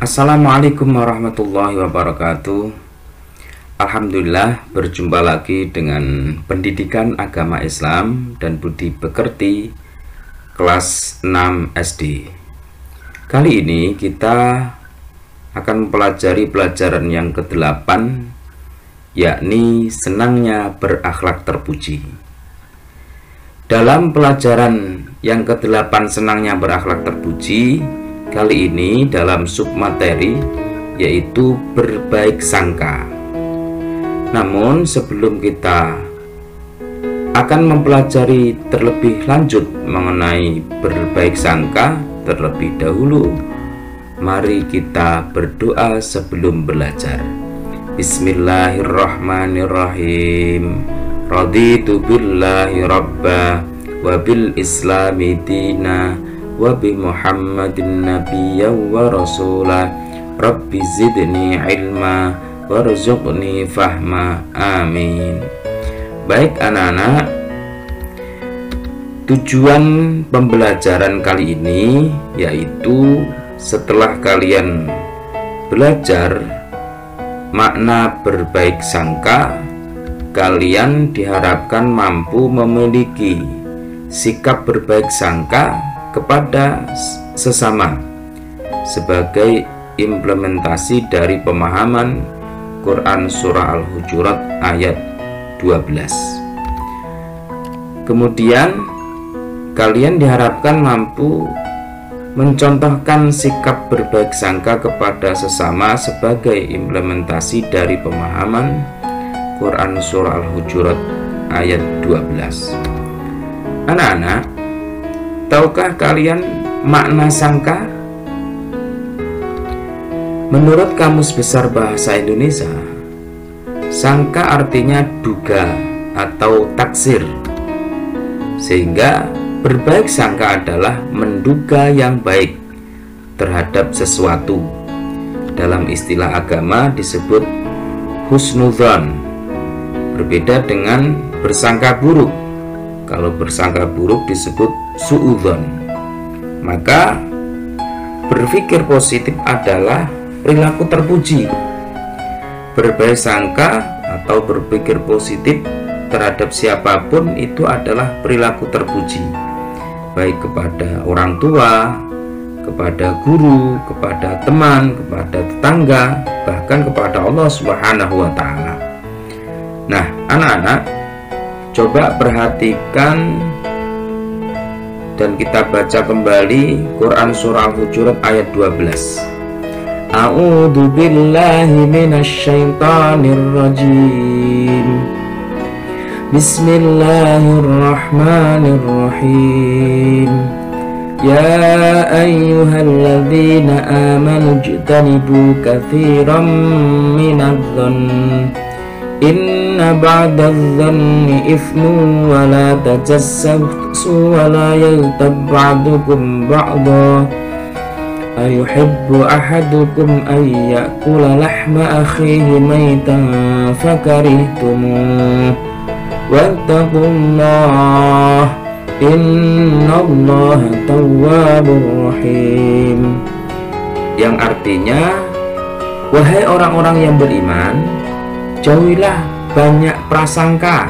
Assalamualaikum warahmatullahi wabarakatuh. Alhamdulillah, berjumpa lagi dengan pendidikan agama Islam dan budi pekerti kelas 6 SD. Kali ini kita akan mempelajari pelajaran yang ke-8, yakni senangnya berakhlak terpuji. Dalam pelajaran yang ke-8 senangnya berakhlak terpuji, kali ini dalam submateri yaitu berbaik sangka. Namun sebelum kita akan mempelajari terlebih lanjut mengenai berbaik sangka, terlebih dahulu mari kita berdoa sebelum belajar. Bismillahirrahmanirrahim. Raditu billahi rabba wa bil islami dina wa bi Muhammadin nabiyya wa rasulah. Rabbi zidni ilma warzuqni fahma. Amin. Baik anak-anak, tujuan pembelajaran kali ini yaitu setelah kalian belajar makna berbaik sangka, kalian diharapkan mampu memiliki sikap berbaik sangka kepada sesama sebagai implementasi dari pemahaman Quran Surah Al-Hujurat ayat 12. Kemudian kalian diharapkan mampu mencontohkan sikap berbaik sangka kepada sesama sebagai implementasi dari pemahaman Quran Surah Al-Hujurat ayat 12. Anak-anak, tahukah kalian makna sangka? Menurut Kamus Besar Bahasa Indonesia, sangka artinya duga atau taksir. Sehingga berbaik sangka adalah menduga yang baik terhadap sesuatu. Dalam istilah agama disebut husnudzon. Berbeda dengan bersangka buruk. Kalau bersangka buruk disebut suudzon. Maka berpikir positif adalah perilaku terpuji. Berbaik sangka atau berpikir positif terhadap siapapun itu adalah perilaku terpuji, baik kepada orang tua, kepada guru, kepada teman, kepada tetangga, bahkan kepada Allah Subhanahu wa Ta'ala. Nah, anak-anak, coba perhatikan dan kita baca kembali Quran Surah Al-Hujurat ayat 12. A'udzu billahi minasyaitonir rajim. Bismillahirrahmanirrahim. Ya ayyuhalladzina amanu ijtanibu katsiran minadh-dhanni inna ba'dadh-dhanni ithmun wa la tajassasu wa la yaghtab ba'dukum ba'dha ayuhibbu ahadukum an ya'kula lahma akhihi maytan fakarihtumuh wattaqullah innallaha tawwabur rahim. Yang artinya, wahai orang-orang yang beriman, jauhilah banyak prasangka.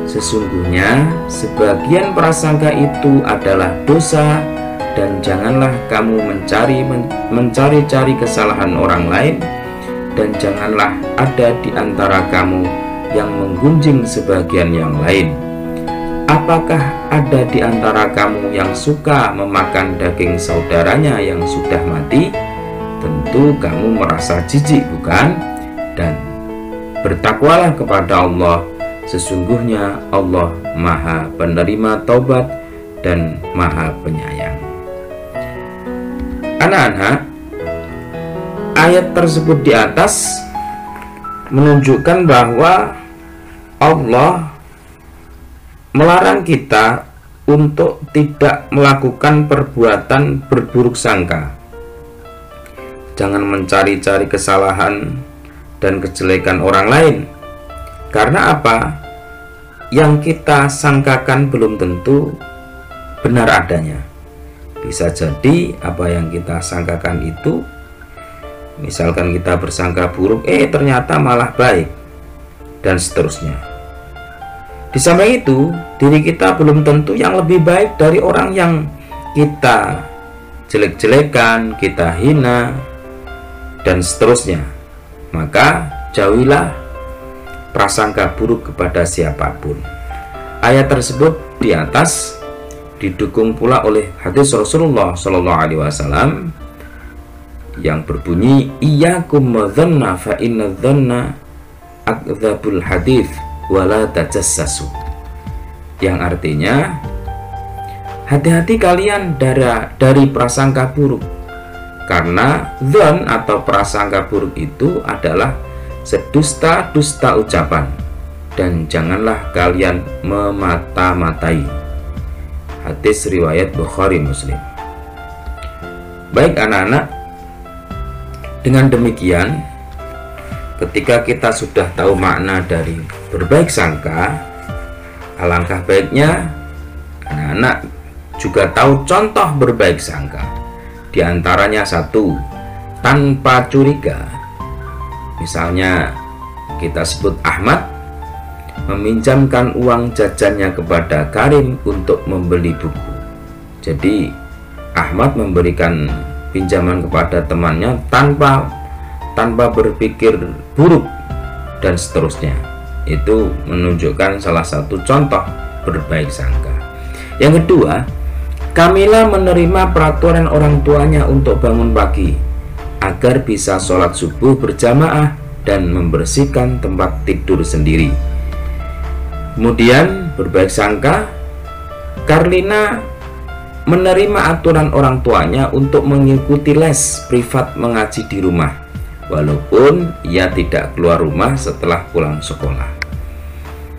Sesungguhnya sebagian prasangka itu adalah dosa, dan janganlah kamu mencari-cari kesalahan orang lain, dan janganlah ada di antara kamu yang menggunjing sebagian yang lain. Apakah ada di antara kamu yang suka memakan daging saudaranya yang sudah mati? Tentu kamu merasa jijik, bukan? Dan bertakwalah kepada Allah, sesungguhnya Allah Maha Penerima Taubat dan Maha Penyayang. Anak-anak, ayat tersebut di atas menunjukkan bahwa Allah melarang kita untuk tidak melakukan perbuatan berburuk sangka. Jangan mencari-cari kesalahan dan kejelekan orang lain. Karena apa? Yang kita sangkakan belum tentu benar adanya. Bisa jadi apa yang kita sangkakan itu Misalkan kita bersangka buruk, ternyata malah baik, dan seterusnya. Di samping itu, diri kita belum tentu yang lebih baik dari orang yang kita jelek-jelekan, kita hina, dan seterusnya. Maka jauhilah prasangka buruk kepada siapapun. Ayat tersebut di atas didukung pula oleh hadis Rasulullah Shallallahu Alaihi Wasallam yang berbunyi, iyyakum wadhanna fa inna dhanna akdzabul hadits wala tajassasu, yang artinya hati-hati kalian dari prasangka buruk, karena dzan atau prasangka buruk itu adalah sedusta-dusta ucapan, dan janganlah kalian memata-matai. Hadis riwayat Bukhari Muslim. Baik anak-anak, dengan demikian ketika kita sudah tahu makna dari berbaik sangka, alangkah baiknya anak-anak juga tahu contoh berbaik sangka. Di antaranya satu, tanpa curiga. Misalnya kita sebut Ahmad meminjamkan uang jajannya kepada Karim untuk membeli buku. Jadi Ahmad memberikan pinjaman kepada temannya tanpa berpikir buruk dan seterusnya. Itu menunjukkan salah satu contoh berbaik sangka. Yang kedua, Kamila menerima peraturan orang tuanya untuk bangun pagi agar bisa sholat subuh berjamaah dan membersihkan tempat tidur sendiri. Kemudian berbaik sangka, Karlina menerima aturan orang tuanya untuk mengikuti les privat mengaji di rumah, walaupun ia tidak keluar rumah setelah pulang sekolah.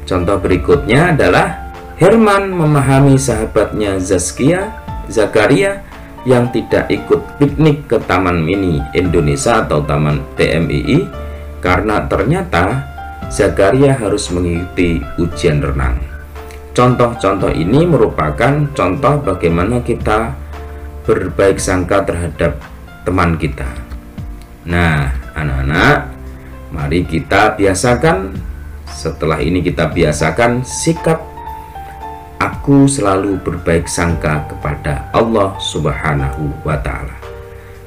Contoh berikutnya adalah Herman memahami sahabatnya Zakaria yang tidak ikut piknik ke Taman Mini Indonesia atau Taman TMII karena ternyata Zakaria harus mengikuti ujian renang. Contoh-contoh ini merupakan contoh bagaimana kita berbaik sangka terhadap teman kita. Nah, anak-anak, mari kita biasakan. Setelah ini kita biasakan sikap aku selalu berbaik sangka kepada Allah Subhanahu wa Ta'ala.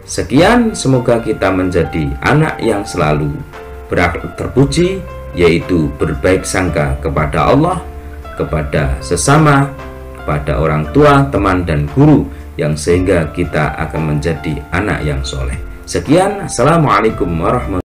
Sekian, semoga kita menjadi anak yang selalu berakhlak terpuji, yaitu berbaik sangka kepada Allah, kepada sesama, kepada orang tua, teman, dan guru, yang sehingga kita akan menjadi anak yang soleh. Sekian, assalamualaikum warahmatullahi wabarakatuh.